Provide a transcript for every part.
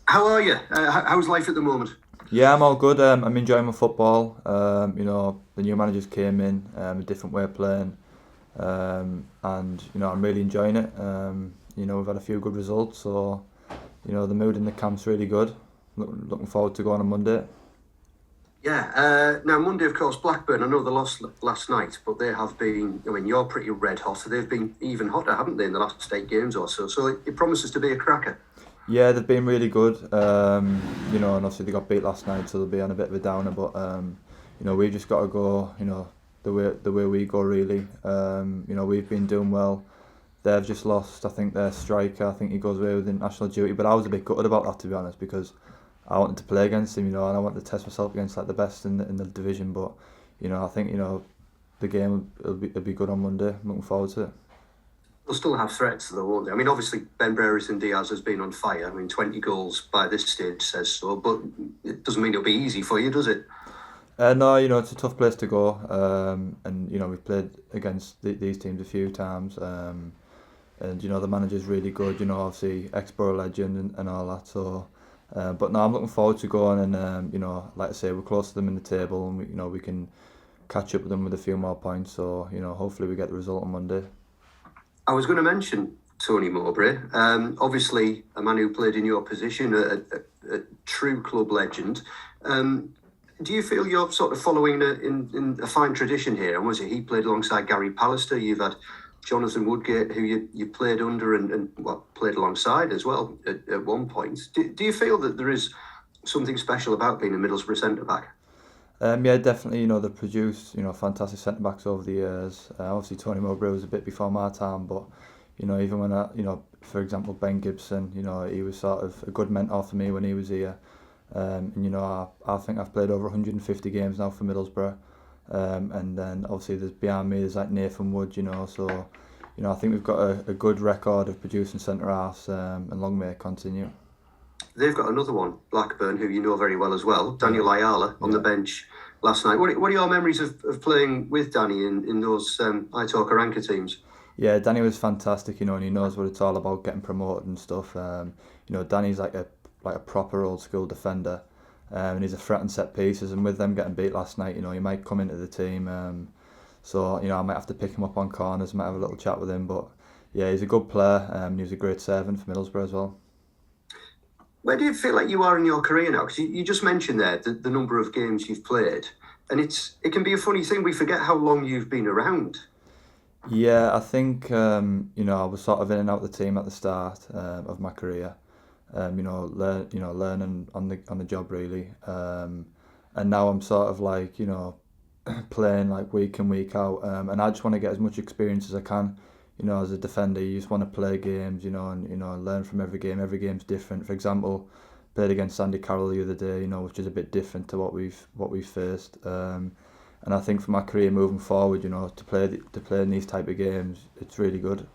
How are you? How's life at the moment? Yeah, I'm all good. I'm enjoying my football. The new managers came in, a different way of playing, and I'm really enjoying it. We've had a few good results, so the mood in the camp's really good. Looking forward to going on Monday. Yeah. Now Monday, of course, Blackburn. I know they lost last night, but they have been. I mean, you're pretty red hot. They've been even hotter, haven't they, in the last 8 games or so? So it promises to be a cracker. Yeah, they've been really good. And obviously they got beat last night, so they'll be on a bit of a downer. But we've just got to go. The way we go really. We've been doing well. They've just lost, I think, their striker. I think he goes away with international duty. But I was a bit gutted about that, to be honest, because I wanted to play against him, and I wanted to test myself against like the best in the division. But I think the game will be good on Monday. I'm looking forward to it. They'll still have threats, though, won't they? I mean, obviously, Ben Brereton Diaz has been on fire. I mean, 20 goals by this stage says so, but it doesn't mean it'll be easy for you, does it? No, it's a tough place to go, and we've played against these teams a few times, and the manager's really good. Obviously ex-Boro legend and all that. So, but no, I'm looking forward to going, and like I say, we're close to them in the table, and we can catch up with them with a few more points. So, hopefully we get the result on Monday. I was going to mention Tony Mowbray. Obviously, a man who played in your position, a true club legend. Do you feel you're sort of following in a fine tradition here? And was it he played alongside Gary Pallister? You've had Jonathan Woodgate, who you played under and well, played alongside as well at one point. Do you feel that there is something special about being a Middlesbrough centre back? Yeah, definitely. They've produced fantastic centre backs over the years. Obviously, Tony Mowbray was a bit before my time, but even when for example, Ben Gibson, he was sort of a good mentor for me when he was here. And I think I've played over 150 games now for Middlesbrough. And then obviously behind me there's like Nathan Wood, so I think we've got a good record of producing centre halves, and long may it continue. They've got another one, Blackburn, who you know very well as well, Yeah, Daniel Ayala, on the yeah. bench last night. What are your memories of playing with Danny in those Aitor Karanka teams? Yeah, Danny was fantastic, and he knows what it's all about, getting promoted and stuff. Danny's like a proper old school defender, and he's a threat on set pieces. And with them getting beat last night, he might come into the team. So I might have to pick him up on corners, might have a little chat with him. But yeah, he's a good player. He was a great servant for Middlesbrough as well. Where do you feel like you are in your career now? Because you just mentioned there the number of games you've played, and it can be a funny thing. We forget how long you've been around. Yeah, I think I was sort of in and out of the team at the start of my career. Learning on the job really. And now I'm sort of like playing like week in week out, and I just want to get as much experience as I can. As a defender, you just want to play games, and learn from every game. Every game's different. For example, played against Sandy Carroll the other day, which is a bit different to what we've faced. And I think for my career moving forward, to play in these type of games, it's really good.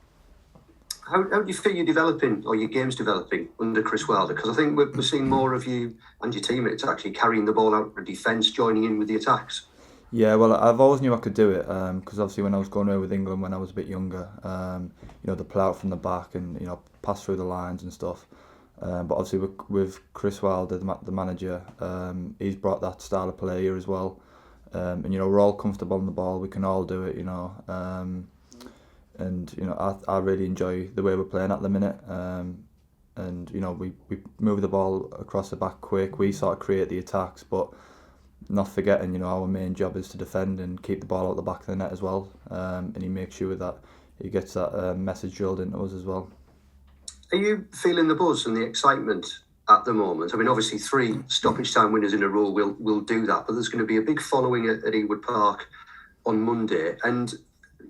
How do you feel you're developing or your game's developing under Chris Wilder? Because I think we're seeing more of you and your teammates actually carrying the ball out for defence, joining in with the attacks. Yeah, well, I've always knew I could do it, because obviously when I was going away with England when I was a bit younger, the play out from the back and pass through the lines and stuff. But obviously with Chris Wilder, the manager, he's brought that style of play here as well. And we're all comfortable on the ball. We can all do it. And I really enjoy the way we're playing at the minute. And we move the ball across the back quick. We sort of create the attacks, but not forgetting, our main job is to defend and keep the ball out the back of the net as well. And he makes sure that he gets that message drilled into us as well. Are you feeling the buzz and the excitement at the moment? I mean, obviously, 3 stoppage time winners in a row will do that, but there's going to be a big following at Ewood Park on Monday. And,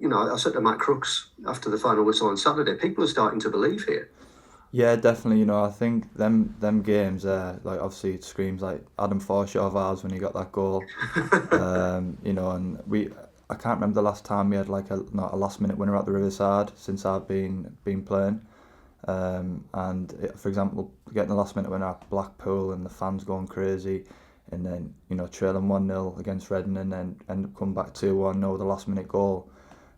I said to Matt Crooks after the final whistle on Saturday, people are starting to believe here. Yeah, definitely. I think them games, like obviously it screams like Adam Forshaw of ours when he got that goal. And I can't remember the last time we had like not a last minute winner at the Riverside since I've been playing. For example, getting the last minute winner at Blackpool and the fans going crazy, and then trailing 1-0 against Reading and then end up coming back 2-1 with the last minute goal.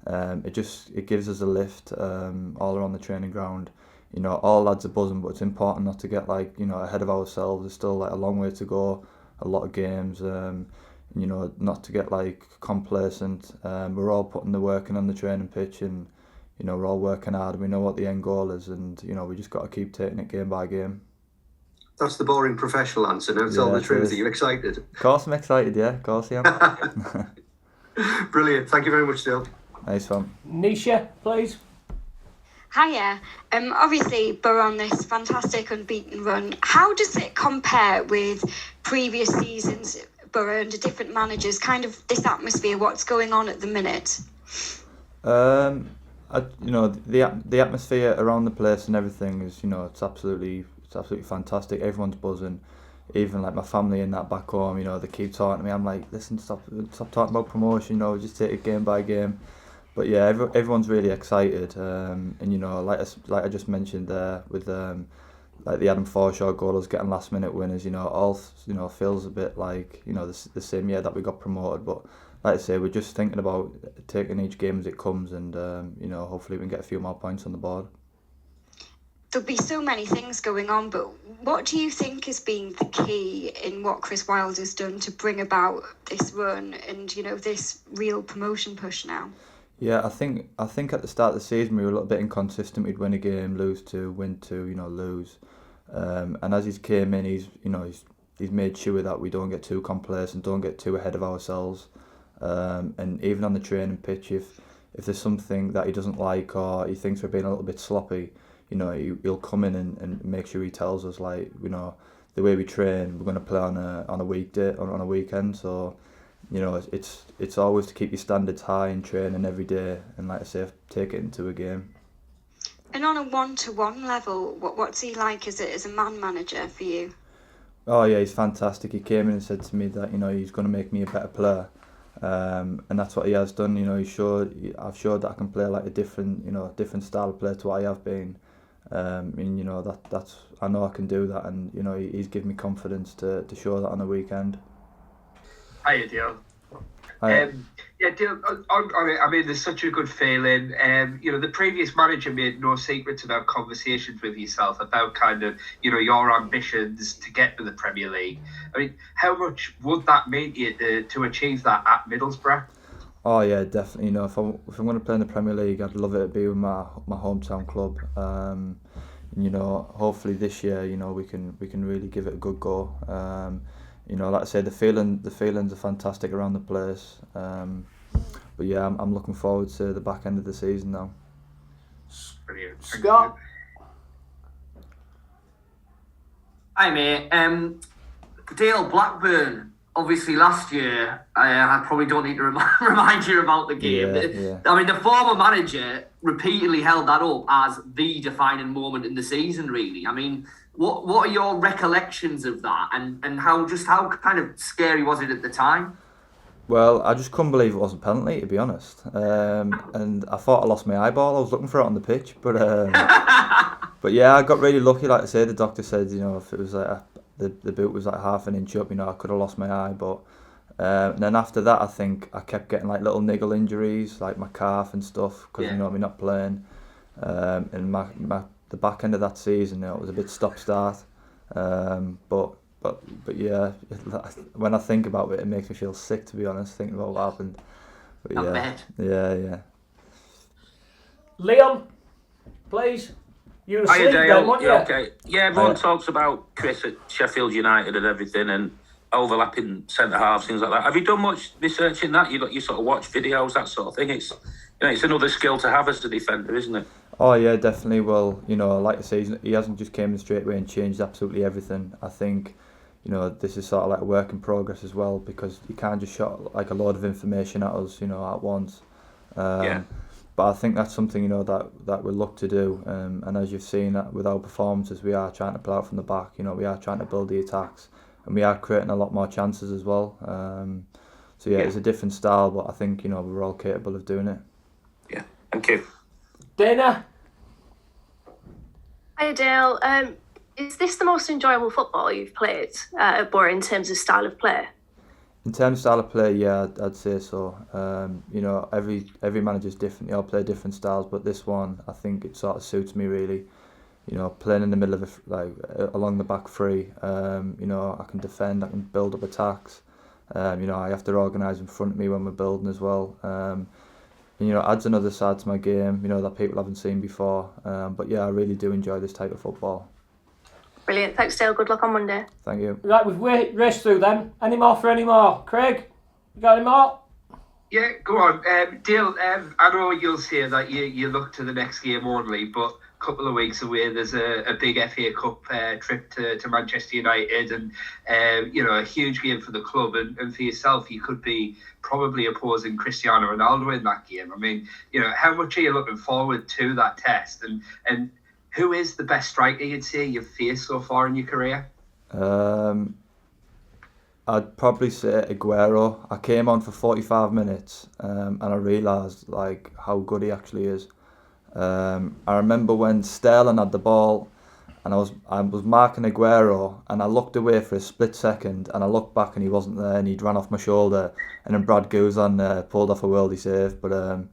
It gives us a lift all around the training ground. you know, all lads are buzzing, but it's important not to get like, you know, ahead of ourselves. There's still like a long way to go, a lot of games. You know, not to get like complacent. We're all putting the work in on the training pitch, and you know, we're all working hard. We know what the end goal is, and you know, we just got to keep taking it game by game. That's the boring professional answer. Now tell the truth. Are you excited? Of course I'm excited, yeah. Of course I am. Brilliant. Thank you very much, Dael. Nice one. Nisha, please. Hiya. Obviously, Boro on this fantastic unbeaten run. How does it compare with previous seasons, Boro under different managers? Kind of this atmosphere, what's going on at the minute? You know, the atmosphere around the place and everything is, you know, it's absolutely fantastic. Everyone's buzzing. Even like my family in that back home, you know, they keep talking to me. I'm like, listen, stop talking about promotion. You know, just take it game by game. But yeah, everyone's really excited. And you know, like I just mentioned there with like the Adam Forshaw goal, getting last minute winners. You know, all feels a bit like, you know, the same year that we got promoted. But like I say, we're just thinking about taking each game as it comes, and you know, hopefully we can get a few more points on the board. There'll be so many things going on, but what do you think has been the key in what Chris Wilder's done to bring about this run and, you know, this real promotion push now? Yeah, I think at the start of the season we were a little bit inconsistent. We'd win a game, lose two, win two, you know, lose. And as he's came in, he's made sure that we don't get too complacent, don't get too ahead of ourselves. And even on the training pitch, if there's something that he doesn't like or he thinks we're being a little bit sloppy, you know, he'll come in and make sure he tells us, like, you know, the way we train, we're going to play on a weekday, on a weekend. So, you know, it's always to keep your standards high in training every day, and like I say, take it into a game. And on a one-to-one level, what's he like as a man manager for you? Oh yeah, he's fantastic. He came in and said to me that, you know, he's going to make me a better player. And that's what he has done. You know, I've showed that I can play like a different style of play to what I have been. And you know, that's I know I can do that, and you know, he's given me confidence to show that on the weekend. Hiya, Dael. Hi. Yeah, Dael, I mean, there's such a good feeling. You know, the previous manager made no secrets about conversations with yourself about kind of, you know, your ambitions to get to the Premier League. I mean, how much would that mean to you to achieve that at Middlesbrough? Oh yeah, definitely. You know, if I'm going to play in the Premier League, I'd love it to be with my hometown club. And, you know, hopefully this year, you know, we can really give it a good go. You know, like I say, the feelings are fantastic around the place. But yeah, I'm looking forward to the back end of the season now. Brilliant. Scott. Hi mate. Dael, Blackburn. Obviously, last year, I probably don't need to remind you about the game. Yeah. I mean, the former manager repeatedly held that up as the defining moment in the season, really. I mean, what are your recollections of that, and how kind of scary was it at the time? Well, I just couldn't believe it wasn't penalty, to be honest. And I thought I lost my eyeball. I was looking for it on the pitch, but but yeah, I got really lucky. Like I say, the doctor said, you know, if it was like the boot was like half an inch up, you know, I could have lost my eye. But and then after that, I think I kept getting like little niggle injuries, like my calf and stuff, because you know, me not playing. And the back end of that season, you know, it was a bit stop-start. But yeah, when I think about it, it makes me feel sick, to be honest, thinking about what happened. But I bet. Yeah. Leon, please. You were asleep then, weren't you? Okay. Yeah, everyone talks about Chris at Sheffield United and everything, and overlapping centre halves, things like that. Have you done much research in that? You sort of watch videos, that sort of thing. It's, you know, it's another skill to have as a defender, isn't it? Oh yeah, definitely. Well, you know, like I say, he hasn't just came in straight away and changed absolutely everything. I think, you know, this is sort of like a work in progress as well, because you can't just shot like a load of information at us, you know, at once. But I think that's something, you know, that we look to do. And as you've seen that with our performances, we are trying to play out from the back. You know, we are trying to build the attacks, and we are creating a lot more chances as well. So yeah, it's a different style, but I think, you know, we're all capable of doing it. Yeah, thank you. Dana. Hi Dael. Is this the most enjoyable football you've played at Boro in terms of style of play? In terms of style of play, yeah, I'd say so. You know, every manager's different. They all play different styles, but this one, I think it sort of suits me really. you know, playing in the middle of along the back three. You know, I can defend, I can build up attacks. You know, I have to organise in front of me when we're building as well. And, you know, it adds another side to my game, you know, that people haven't seen before. But yeah, I really do enjoy this type of football. Brilliant. Thanks, Dael. Good luck on Monday. Thank you. Right, we've raced through them. Any more for any more? Craig, you got any more? Yeah, go on. Dael, I know you'll say that you look to the next game only, but a couple of weeks away there's a big FA Cup trip to Manchester United, and you know, a huge game for the club, and for yourself, you could be probably opposing Cristiano Ronaldo in that game. I mean, you know, how much are you looking forward to that test, and who is the best striker you'd say you've faced so far in your career? I'd probably say Aguero. I came on for 45 minutes and I realised like how good he actually is. I remember when Sterling had the ball and I was marking Aguero and I looked away for a split second and I looked back and he wasn't there and he'd run off my shoulder, and then Brad Guzan pulled off a worldie save. But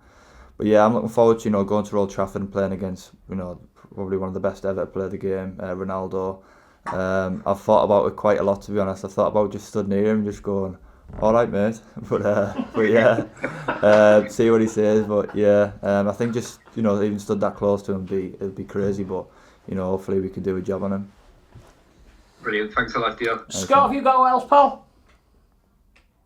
yeah, I'm looking forward to, you know, going to Old Trafford and playing against, you know, probably one of the best ever to play the game, Ronaldo. I've thought about it quite a lot, to be honest. I thought about just stood near him, just going, "All right, mate." But yeah, see what he says. But yeah, I think just, you know, even stood that close to him, it'd be crazy. But you know, hopefully we can do a job on him. Brilliant. Thanks a lot, Dael. Scott, have you got what else, pal?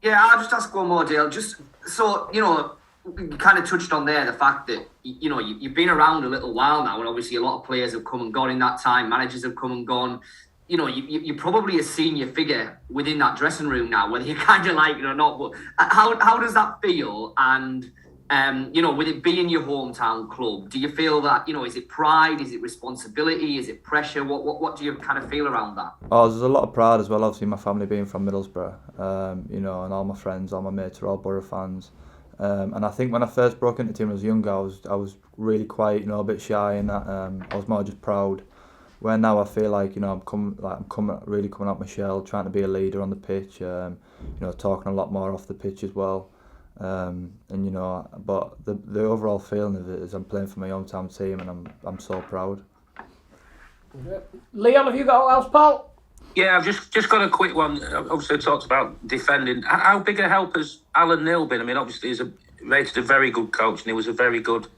Yeah, I'll just ask one more, Dael. Just so, you know, you kind of touched on there the fact that, you know, you've been around a little while now, and obviously a lot of players have come and gone in that time. Managers have come and gone. You know, you're probably a senior figure within that dressing room now, whether you kind of like it or not. But how does that feel? And you know, with it being your hometown club, do you feel that, you know, is it pride, is it responsibility, is it pressure? What do you kind of feel around that? Oh, there's a lot of pride as well. Obviously, my family being from Middlesbrough, you know, and all my friends, all my mates are all Boro fans. And I think when I first broke into the team when I was younger, I was really quiet, you know, a bit shy, and that I was more just proud. Where now I feel like, you know, I'm really coming out my shell, trying to be a leader on the pitch, you know, talking a lot more off the pitch as well. And you know, but the overall feeling of it is I'm playing for my hometown team, and I'm so proud. Leon, have you got what else, pal? Yeah, I've just got a quick one. Obviously, talked about defending. How big a help has Alan Neil been? I mean, obviously, he's rated a very good coach, and he was a very good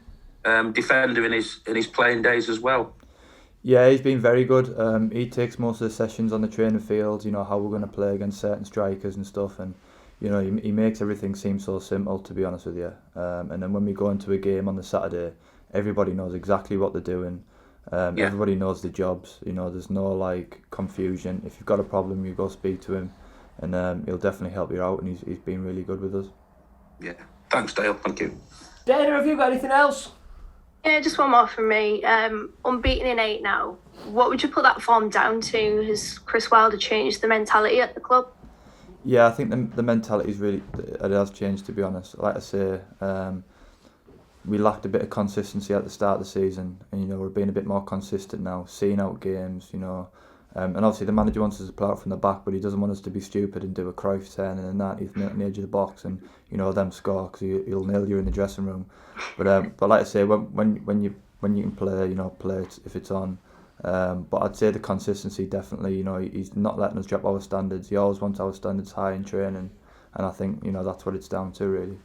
defender in his playing days as well. Yeah, he's been very good. He takes most of the sessions on the training field, you know, how we're going to play against certain strikers and stuff, and you know, he makes everything seem so simple, to be honest with you. And then when we go into a game on the Saturday, everybody knows exactly what they're doing. Everybody knows the jobs. You know, there's no like confusion. If you've got a problem, you go speak to him, and he'll definitely help you out. And he's been really good with us. Yeah, thanks, Dael. Thank you. Dana, have you got anything else? Yeah, just one more from me. Unbeaten in 8 now. What would you put that form down to? Has Chris Wilder changed the mentality at the club? Yeah, I think the mentality is really, it has changed, to be honest. Like I say, we lacked a bit of consistency at the start of the season, and you know, we're being a bit more consistent now, seeing out games, you know. And obviously the manager wants us to play out from the back, but he doesn't want us to be stupid and do a Cruyff turn and a 90th minute on the edge of the box and, you know, them score, because he'll nail you in the dressing room. But like I say, when you can play, you know, play it if it's on. But I'd say the consistency, definitely, you know, he's not letting us drop our standards. He always wants our standards high in training, and I think, you know, that's what it's down to, really.